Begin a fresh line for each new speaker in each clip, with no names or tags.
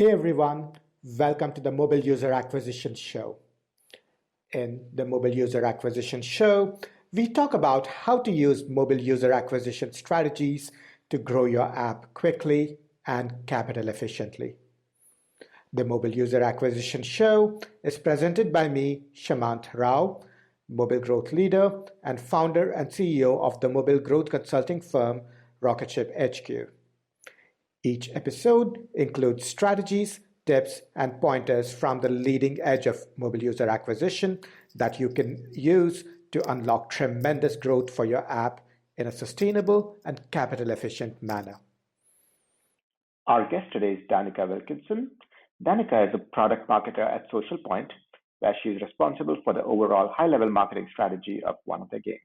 Hey everyone, welcome to the Mobile User Acquisition Show. In the Mobile User Acquisition Show, we talk about how to use mobile user acquisition strategies to grow your app quickly and capital efficiently. The Mobile User Acquisition Show is presented by me, Shamant Rao, mobile growth leader and founder and CEO of the mobile growth consulting firm Rocketship HQ. Each episode includes strategies, tips, and pointers from the leading edge of mobile user acquisition that you can use to unlock tremendous growth for your app in a sustainable and capital efficient manner.
Our guest today is Danika Wilkinson. Danika is a product marketer at Social Point, where she is responsible for the overall high-level marketing strategy of one of their games.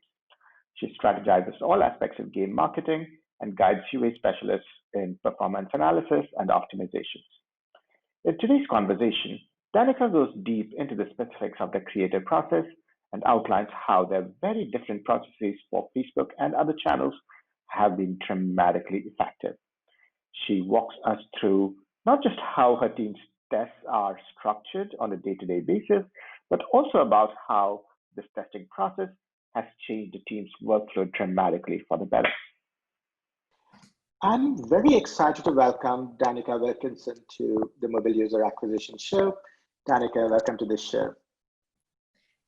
She strategizes all aspects of game marketing and guides UA specialists in performance analysis and optimisations. In today's conversation, Danika goes deep into the specifics of the creative process and outlines how their very different processes for Facebook and other channels have been dramatically effective. She walks us through not just how her team's tests are structured on a day-to-day basis, but also about how this testing process has changed the team's workflow dramatically for the better.
I'm very excited to welcome Danika Wilkinson to the Mobile User Acquisition Show. Danika, welcome to this show.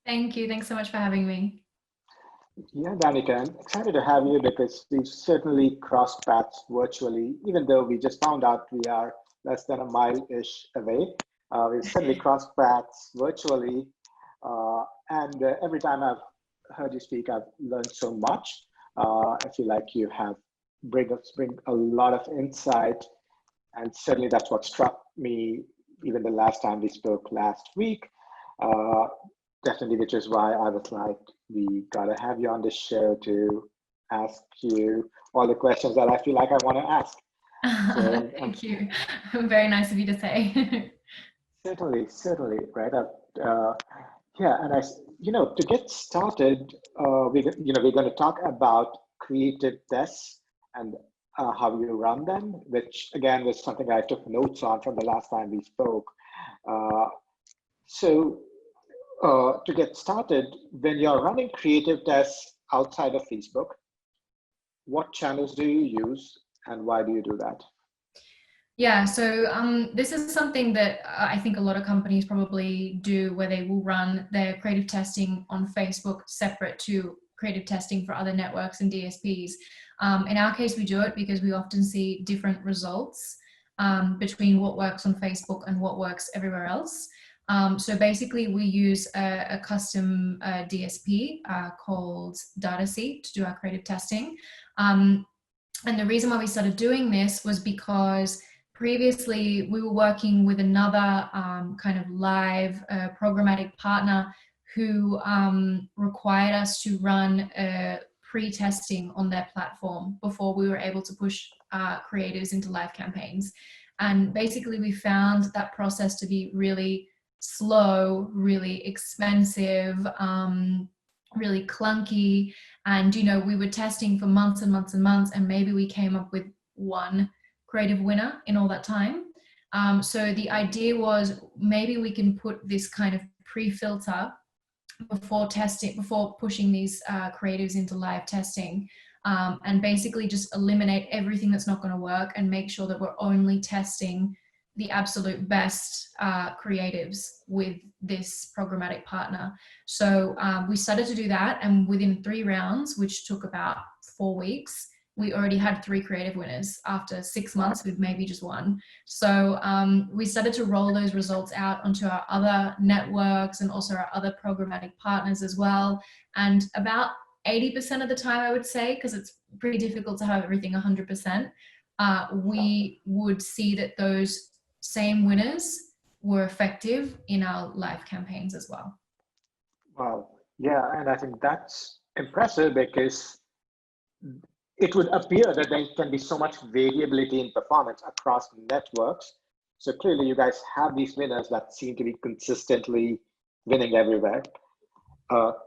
Thank you. Thanks so much for having me.
Yeah, Danika, I'm excited to have you because we've certainly crossed paths virtually, even though we just found out we are less than a mile-ish away. We've certainly crossed paths virtually. And every time I've heard you speak, I've learned so much. I feel like you have bring a lot of insight, and certainly that's what struck me even the last time we spoke last week. Definitely, which is why I was like, we gotta have you on the show to ask you all the questions that I feel like I want to ask.
So, thank you. Very nice of you to say.
certainly, right? Yeah, and to get started, we're going to talk about creative tests and how you run them, which again was something I took notes on from the last time we spoke. So to get started, when you're running creative tests outside of Facebook, what channels do you use and why do you do that?
Yeah, so this is something that I think a lot of companies probably do, where they will run their creative testing on Facebook separate to creative testing for other networks and DSPs. In our case, we do it because we often see different results between what works on Facebook and what works everywhere else. So basically, we use a custom DSP called Dataseat to do our creative testing. And the reason why we started doing this was because previously we were working with another kind of live programmatic partner who required us to run pre-testing on their platform before we were able to push creatives into live campaigns. And basically we found that process to be really slow, really expensive, really clunky. And, we were testing for months and months and months, and maybe we came up with one creative winner in all that time. So the idea was maybe we can put this kind of pre-filter before pushing these creatives into live testing, and basically just eliminate everything that's not going to work and make sure that we're only testing the absolute best creatives with this programmatic partner. So we started to do that, and within 3 rounds, which took about 4 weeks, we already had 3 creative winners after 6 months with maybe just 1. So we started to roll those results out onto our other networks and also our other programmatic partners as well. And about 80% of the time, I would say, because it's pretty difficult to have everything 100%, we would see that those same winners were effective in our live campaigns as well.
Wow. Yeah, and I think that's impressive because it would appear that there can be so much variability in performance across networks. So clearly you guys have these winners that seem to be consistently winning everywhere.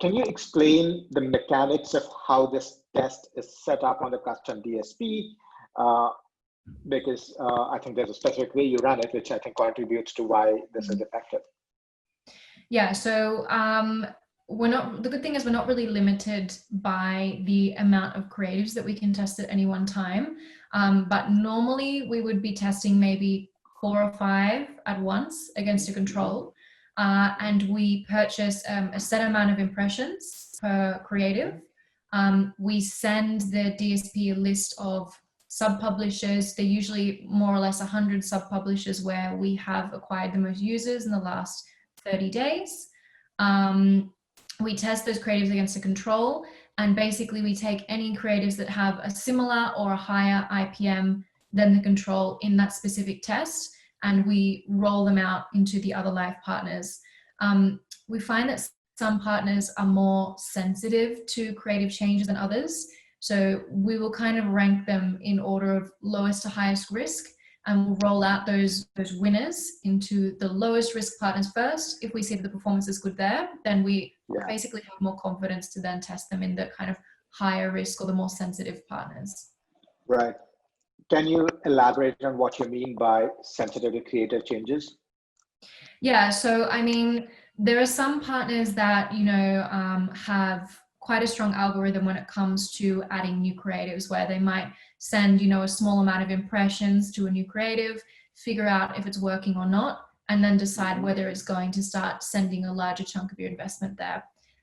Can you explain the mechanics of how this test is set up on the custom DSP? because I think there's a specific way you run it, which I think contributes to why this is effective.
Yeah, so the good thing is we're not really limited by the amount of creatives that we can test at any one time. But normally we would be testing maybe 4 or 5 at once against a control. And we purchase a set amount of impressions per creative. We send the DSP a list of sub-publishers. They're usually more or less 100 sub-publishers where we have acquired the most users in the last 30 days. We test those creatives against a control, and basically we take any creatives that have a similar or a higher IPM than the control in that specific test, and we roll them out into the other live partners. We find that some partners are more sensitive to creative changes than others, so we will kind of rank them in order of lowest to highest risk, and we'll roll out those winners into the lowest risk partners first. If we see that the performance is good there, then we basically have more confidence to then test them in the kind of higher risk or the more sensitive partners.
Right. Can you elaborate on what you mean by sensitive to creative changes?
Yeah, so I mean, there are some partners that, you know, have quite a strong algorithm when it comes to adding new creatives, where they might send, you know, a small amount of impressions to a new creative, figure out if it's working or not, and then decide whether it's going to start sending a larger chunk of your investment there.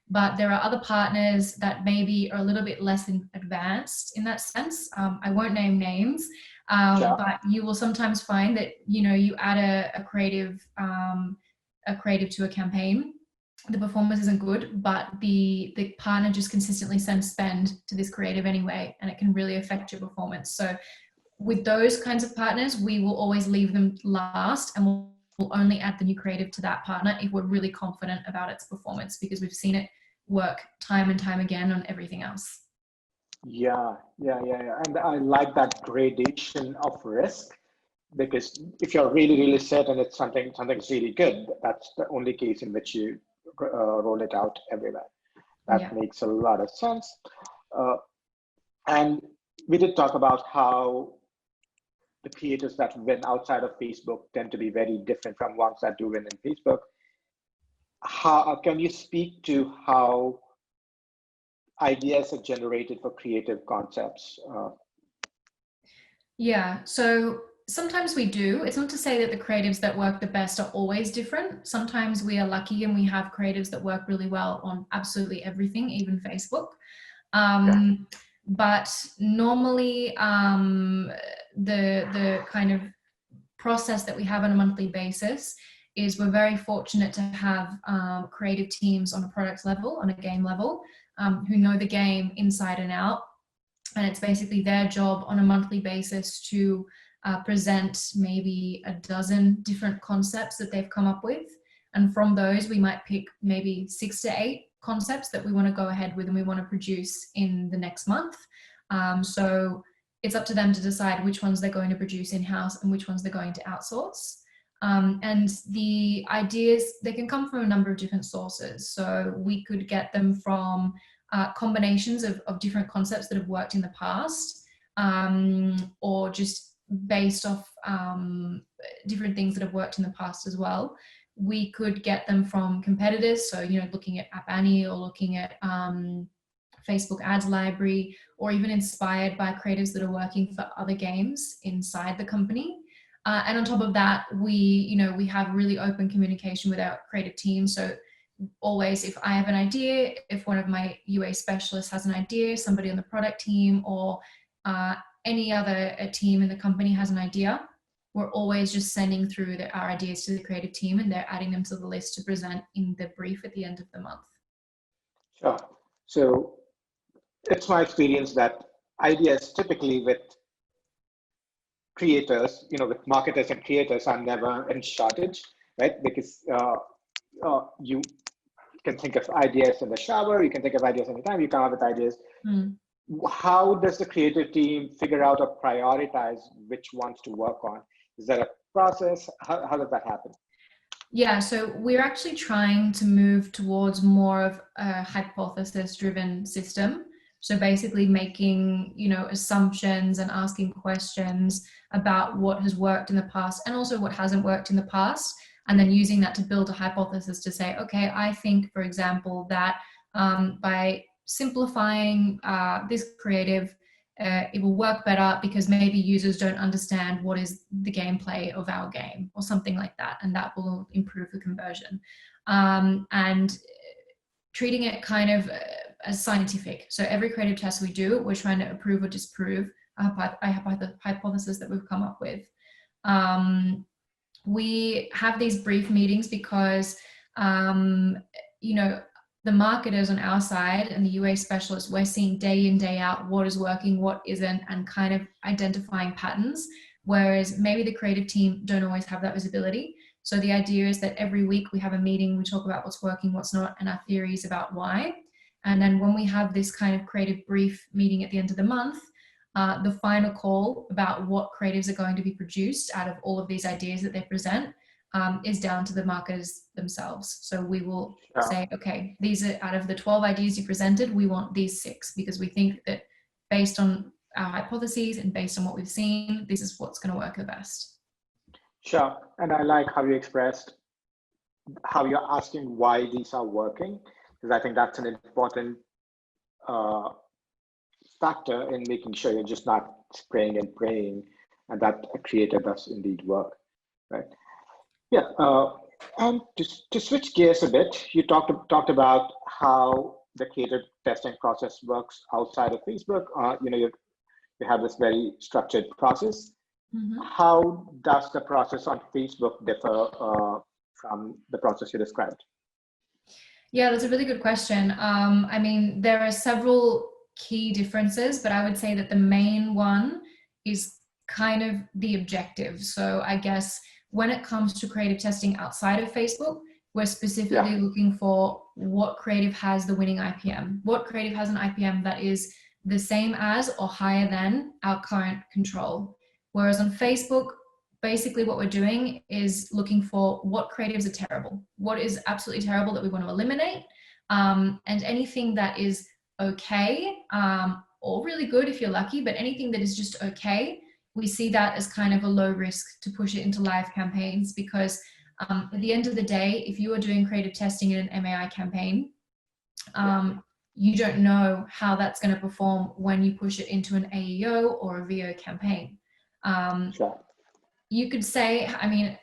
But there are other partners that maybe are a little bit less advanced in that sense. I won't name names, but you will sometimes find that, you know, you add a creative to a campaign, the performance isn't good, but the partner just consistently sends spend to this creative anyway, and it can really affect your performance. So with those kinds of partners, we will always leave them last, and we'll only add the new creative to that partner if we're really confident about its performance, because we've seen it work time and time again on everything else.
Yeah. And I like that gradation of risk, because if you're really certain it's something's really good, that's the only case in which you roll it out everywhere. That makes a lot of sense. And we did talk about how the creators that win outside of Facebook tend to be very different from ones that do win in Facebook. How can you speak to how ideas are generated for creative concepts?
Yeah, so sometimes we do. It's not to say that the creatives that work the best are always different. Sometimes we are lucky and we have creatives that work really well on absolutely everything, even Facebook. But normally the kind of process that we have on a monthly basis is we're very fortunate to have creative teams on a product level, on a game level, who know the game inside and out. And it's basically their job on a monthly basis to present maybe a dozen different concepts that they've come up with. And from those, we might pick maybe 6 to 8 concepts that we want to go ahead with and we want to produce in the next month. So it's up to them to decide which ones they're going to produce in-house and which ones they're going to outsource. And the ideas, they can come from a number of different sources. So we could get them from combinations of different concepts that have worked in the past, or just based off different things that have worked in the past as well. We could get them from competitors, so, you know, looking at App Annie or looking at Facebook ads library, or even inspired by creatives that are working for other games inside the company. And on top of that, we have really open communication with our creative team. So always, if I have an idea, if one of my UA specialists has an idea, somebody on the product team or any other team in the company has an idea, we're always just sending through our ideas to the creative team, and they're adding them to the list to present in the brief at the end of the month.
Sure. So it's my experience that ideas typically with creators, with marketers and creators, are never in shortage, right? Because you can think of ideas in the shower, you can think of ideas anytime, you come up with ideas. How does the creative team figure out or prioritize which ones to work on? Is there a process? How does that happen?
Yeah, so we're actually trying to move towards more of a hypothesis-driven system. So basically making, assumptions and asking questions about what has worked in the past and also what hasn't worked in the past, and then using that to build a hypothesis to say, okay, I think, for example, that by simplifying this creative, it will work better because maybe users don't understand what is the gameplay of our game or something like that, and that will improve the conversion. And treating it kind of as scientific. So every creative test we do, we're trying to approve or disprove a hypothesis that we've come up with. We have these brief meetings because, the marketers on our side and the UA specialists, we're seeing day in, day out what is working, what isn't, and kind of identifying patterns, whereas maybe the creative team don't always have that visibility. So the idea is that every week we have a meeting, we talk about what's working, what's not, and our theories about why. And then when we have this kind of creative brief meeting at the end of the month, the final call about what creatives are going to be produced out of all of these ideas that they present is down to the marketers themselves. So we will say, okay, these are out of the 12 ideas you presented, we want these 6 because we think that based on our hypotheses and based on what we've seen, this is what's going to work the best.
Sure. And I like how you expressed how you're asking why these are working, because I think that's an important factor in making sure you're just not spraying and praying, and that a creator does indeed work, right? Yeah. And to switch gears a bit, you talked about how the creative testing process works outside of Facebook. You have this very structured process. Mm-hmm. How does the process on Facebook differ from the process you described?
Yeah, that's a really good question. I mean, there are several key differences, but I would say that the main one is kind of the objective. So I guess when it comes to creative testing outside of Facebook, we're specifically looking for what creative has the winning IPM, what creative has an IPM that is the same as or higher than our current control. Whereas on Facebook, basically what we're doing is looking for what creatives are terrible, what is absolutely terrible that we want to eliminate, and anything that is okay, or really good if you're lucky, but anything that is just okay, we see that as kind of a low risk to push it into live campaigns, because at the end of the day, if you are doing creative testing in an MAI campaign, you don't know how that's going to perform when you push it into an AEO or a VO campaign. You could say, I mean,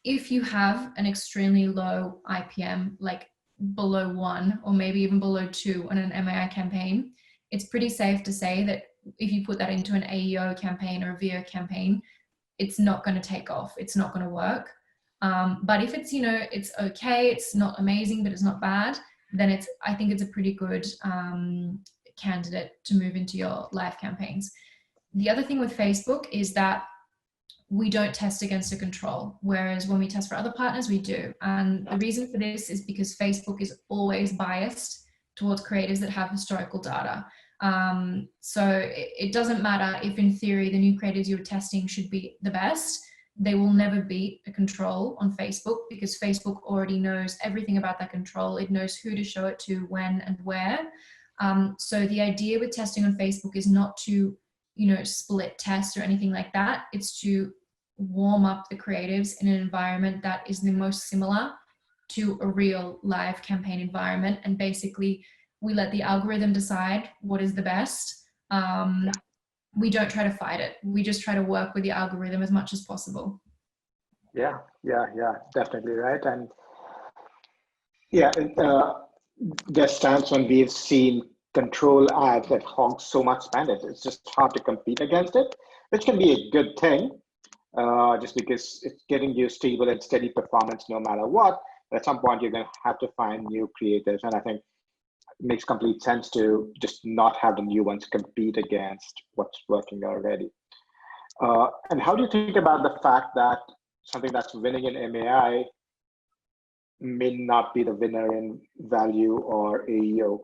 if you have an extremely low IPM, like below 1 or maybe even below 2 on an MAI campaign, it's pretty safe to say that if you put that into an AEO campaign or a VO campaign, it's not going to take off. It's not going to work. But if it's, it's okay, it's not amazing, but it's not bad, then I think it's a pretty good candidate to move into your live campaigns. The other thing with Facebook is that we don't test against a control, whereas when we test for other partners, we do. And the reason for this is because Facebook is always biased towards creators that have historical data. So it doesn't matter if in theory the new creators you're testing should be the best. They will never beat a control on Facebook because Facebook already knows everything about that control. It knows who to show it to, when and where. So the idea with testing on Facebook is not to, split test or anything like that. It's to warm up the creatives in an environment that is the most similar to a real live campaign environment. And basically we let the algorithm decide what is the best. We don't try to fight it. We just try to work with the algorithm as much as possible.
Yeah, definitely, right. And there's times when we've seen control ads that hog so much spend, it's just hard to compete against it, which can be a good thing, just because it's getting you stable and steady performance no matter what. But at some point, you're going to have to find new creators, and I think it makes complete sense to just not have the new ones compete against what's working already. And how do you think about the fact that something that's winning in MAI may not be the winner in value or AEO?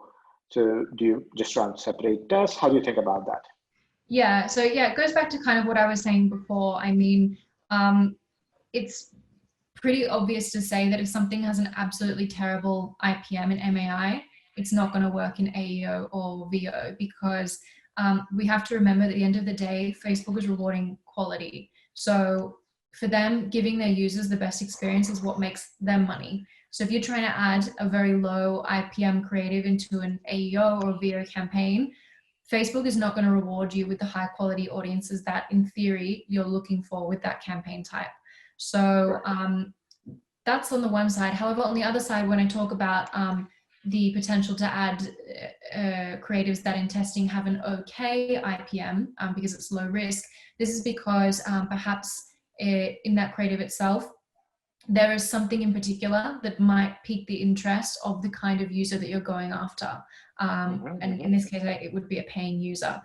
So do you just run separate tests? How do you think about that?
Yeah, so it goes back to kind of what I was saying before. I mean, it's pretty obvious to say that if something has an absolutely terrible IPM in MAI, it's not going to work in AEO or VO, because we have to remember that at the end of the day, Facebook is rewarding quality. So for them, giving their users the best experience is what makes them money. So if you're trying to add a very low IPM creative into an AEO or VO campaign, Facebook is not going to reward you with the high quality audiences that in theory you're looking for with that campaign type. So that's on the one side. However, on the other side, when I talk about the potential to add creatives that in testing have an okay IPM because it's low risk, this is because perhaps in that creative itself, there is something in particular that might pique the interest of the kind of user that you're going after. And in this case, it would be a paying user.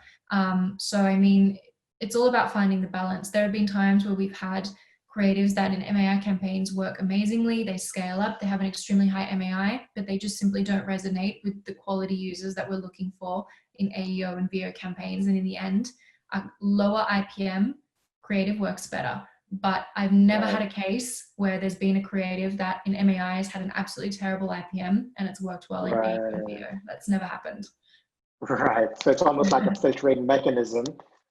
So, I mean, it's all about finding the balance. There have been times where we've had creatives that in MAI campaigns work amazingly, they scale up, they have an extremely high MAI, but they just simply don't resonate with the quality users that we're looking for in AEO and VO campaigns. And in the end, a lower IPM creative works better. But I've never had a case where there's been a creative that in MAI has had an absolutely terrible IPM and it's worked well in AEO and VO. That's never happened.
Right. So it's almost like a filtering mechanism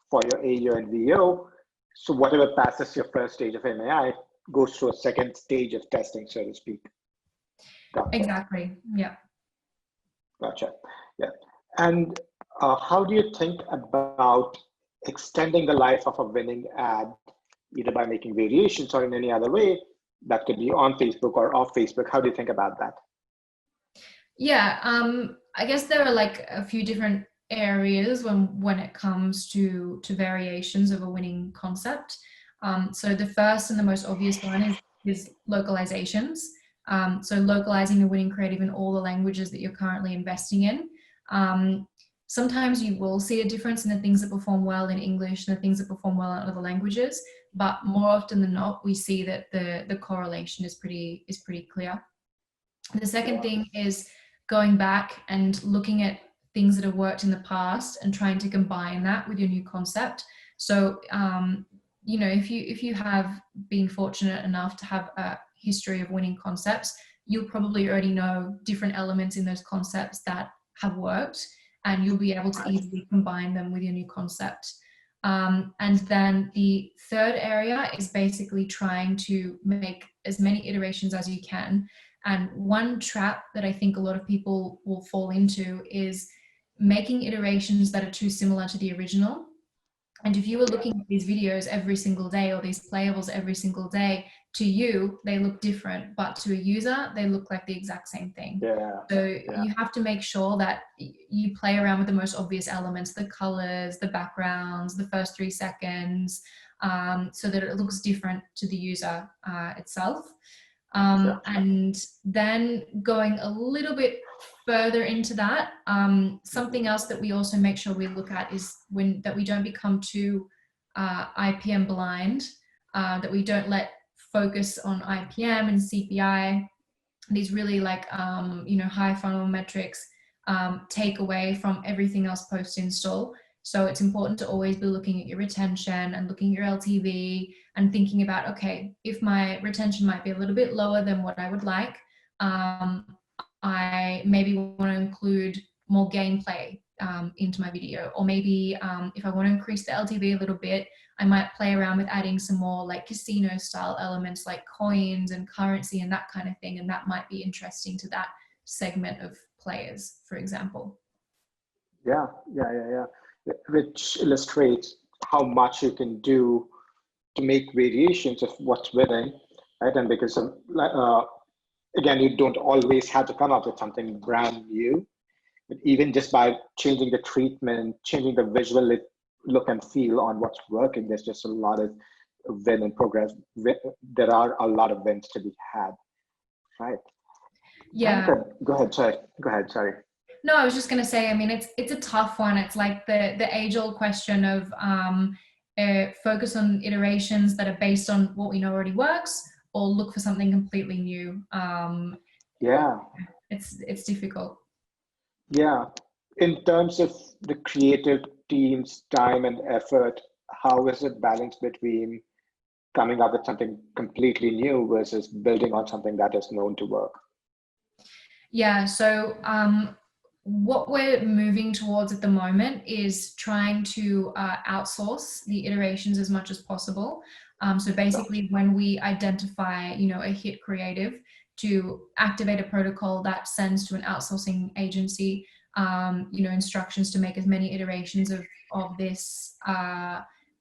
for your AEO and VO. So whatever passes your first stage of MAI goes through a second stage of testing, so to speak. Gotcha.
Exactly. Yeah.
Gotcha. Yeah. And how do you think about extending the life of a winning ad, either by making variations or in any other way that could be on Facebook or off Facebook? How do you think about that?
Yeah, I guess there are like a few different areas when it comes to variations of a winning concept. So the first and the most obvious one is localizations. So localizing the winning creative in all the languages that you're currently investing in. Sometimes you will see a difference in the things that perform well in English and the things that perform well in other languages, but more often than not, we see that the correlation is pretty clear. The second thing is going back and looking at things that have worked in the past and trying to combine that with your new concept. So, you know, if you have been fortunate enough to have a history of winning concepts, you'll probably already know different elements in those concepts that have worked, and you'll be able to easily combine them with your new concept. And then the third area is basically trying to make as many iterations as you can. And one trap that I think a lot of people will fall into is making iterations that are too similar to the original. And if you were looking at these videos every single day or these playables every single day, to you, they look different, but to a user, they look like the exact same thing. So you have to make sure that you play around with the most obvious elements, the colors, the backgrounds, the first 3 seconds, so that it looks different to the user itself. And then going a little bit further into that, something else that we also make sure we look at is that we don't become too IPM blind, that we don't let focus on IPM and CPI, these really like, you know, high funnel metrics, take away from everything else post-install. So it's important to always be looking at your retention and looking at your LTV and thinking about, okay, if my retention might be a little bit lower than what I would like, I maybe want to include more gameplay into my video. Or maybe if I want to increase the LTV a little bit, I might play around with adding some more like casino style elements like coins and currency and that kind of thing. And that might be interesting to that segment of players, for example.
Yeah. Which illustrates how much you can do to make variations of what's winning, right? And because again, you don't always have to come up with something brand new, but even just by changing the treatment, changing the visual look and feel on what's working, there's just a lot of win and progress. There are a lot of wins to be had, right?
Yeah.
Go ahead. Sorry.
No, I was just going to say, I mean, it's a tough one. It's like the age-old question of focus on iterations that are based on what we know already works, or look for something completely new. It's difficult.
Yeah. In terms of the creative team's time and effort, how is it balanced between coming up with something completely new versus building on something that is known to work?
Yeah, so what we're moving towards at the moment is trying to outsource the iterations as much as possible. So basically, when we identify, a hit creative, to activate a protocol that sends to an outsourcing agency, instructions to make as many iterations of this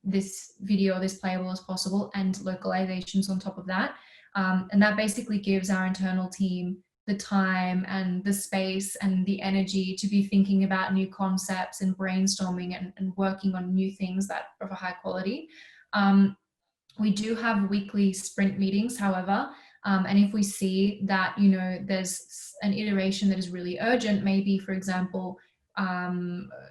this video, this playable as possible, and localizations on top of that. And that basically gives our internal team the time and the space and the energy to be thinking about new concepts and brainstorming and working on new things that are of high quality. We do have weekly sprint meetings, however, and if we see that, there's an iteration that is really urgent, maybe, for example,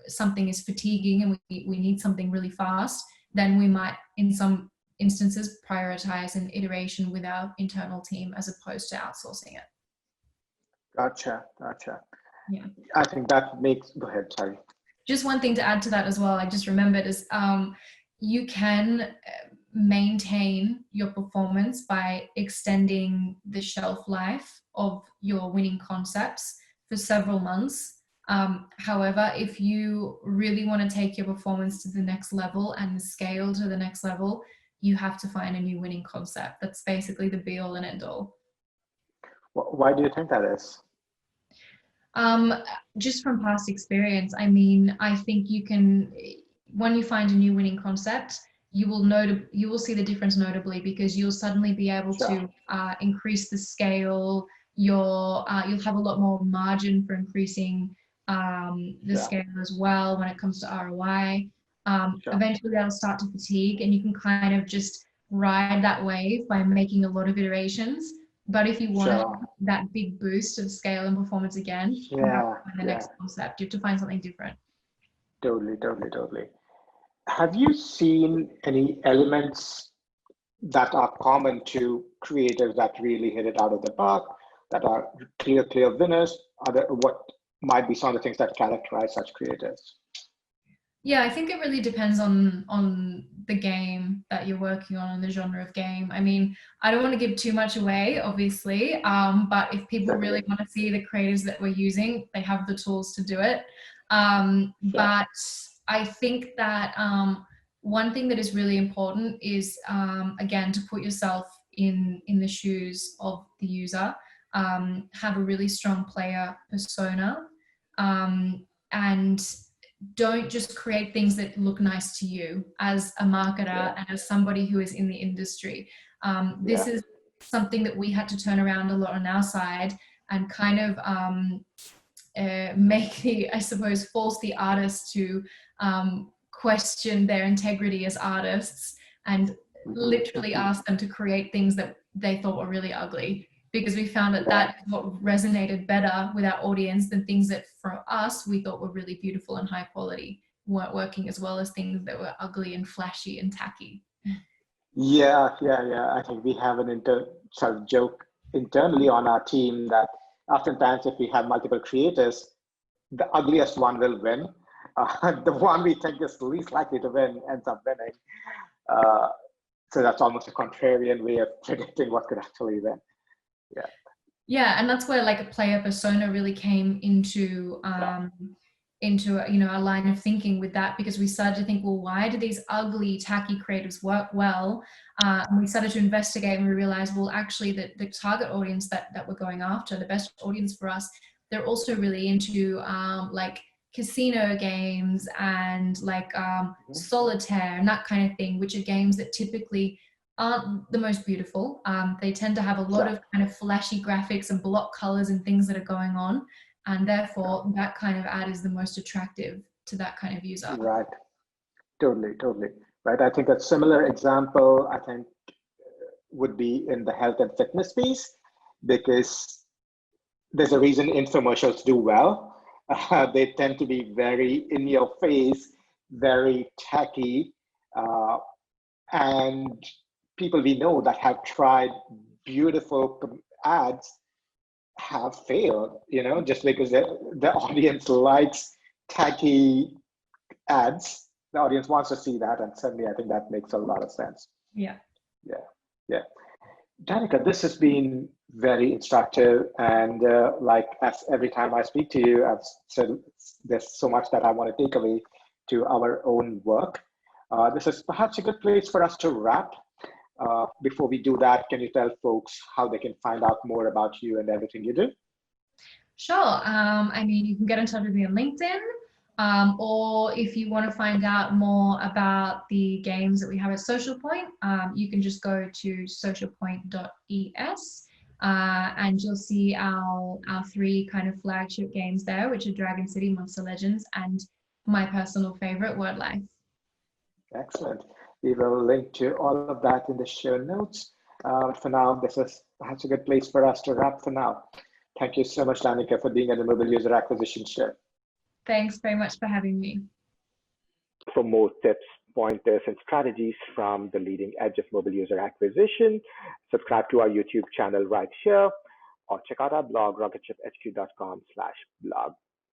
something is fatiguing and we need something really fast, then we might, in some instances, prioritize an iteration with our internal team as opposed to outsourcing it.
Gotcha.
Yeah.
I think that makes, go ahead, sorry.
Just one thing to add to that as well, I just remembered, is you can maintain your performance by extending the shelf life of your winning concepts for several months. However, if you really want to take your performance to the next level and scale to the next level, you have to find a new winning concept. That's basically the be all and end all.
Why do you think that is?
Just from past experience, I think you can, when you find a new winning concept, you will see the difference notably, because you'll suddenly be able to increase the scale. You'll have a lot more margin for increasing the scale as well when it comes to ROI. Eventually they'll start to fatigue, and you can kind of just ride that wave by making a lot of iterations. But if you want that big boost of scale and performance again, you have to find the next concept. You have to find something different.
Totally. Have you seen any elements that are common to creators that really hit it out of the park, that are clear winners? What might be some of the things that characterize such creators?
Yeah, I think it really depends on the game that you're working on and the genre of game. I don't want to give too much away, obviously, but if people really want to see the creators that we're using, they have the tools to do it. But I think that one thing that is really important is, again, to put yourself in the shoes of the user, have a really strong player persona, and don't just create things that look nice to you as a marketer and as somebody who is in the industry. This is something that we had to turn around a lot on our side and kind of force the artists to question their integrity as artists, and literally ask them to create things that they thought were really ugly, because we found that is what resonated better with our audience than things that for us we thought were really beautiful and high quality weren't working as well as things that were ugly and flashy and tacky.
Yeah. I think we have an joke internally on our team that oftentimes if we have multiple creators, the ugliest one will win. The one we think is least likely to win ends up winning. So that's almost a contrarian way of predicting what could actually win.
Yeah, and that's where a player persona really came into our line of thinking with that, because we started to think, well, why do these ugly, tacky creatives work well? And we started to investigate, and we realized, well, actually the target audience that we're going after, the best audience for us, they're also really into casino games and solitaire and that kind of thing, which are games that typically aren't the most beautiful. They tend to have a lot of kind of flashy graphics and block colors and things that are going on, and therefore that kind of ad is the most attractive to that kind of user.
Right. Totally. Right. I think a similar example, would be in the health and fitness space, because there's a reason infomercials do well. They tend to be very in your face, very tacky, and people we know that have tried beautiful ads have failed, just because the audience likes tacky ads. The audience wants to see that, and suddenly I think that makes a lot of sense.
Yeah.
Danica, this has been very instructive, and like as every time I speak to you, I've said there's so much that I want to take away to our own work. This is perhaps a good place for us to wrap. Before we do that, can you tell folks how they can find out more about you and everything you do?
Sure. I mean, you can get in touch with me on LinkedIn, or if you want to find out more about the games that we have at Social Point, you can just go to socialpoint.es, and you'll see our three kind of flagship games there, which are Dragon City, Monster Legends, and my personal favorite, Word Life.
Excellent. We will link to all of that in the show notes. For now, this is perhaps a good place for us to wrap for now. Thank you so much, Danica, for being on the Mobile User Acquisition Show.
Thanks very much for having me.
For more tips, pointers, and strategies from the leading edge of mobile user acquisition, subscribe to our YouTube channel right here, or check out our blog, rocketship.hq.com/blog.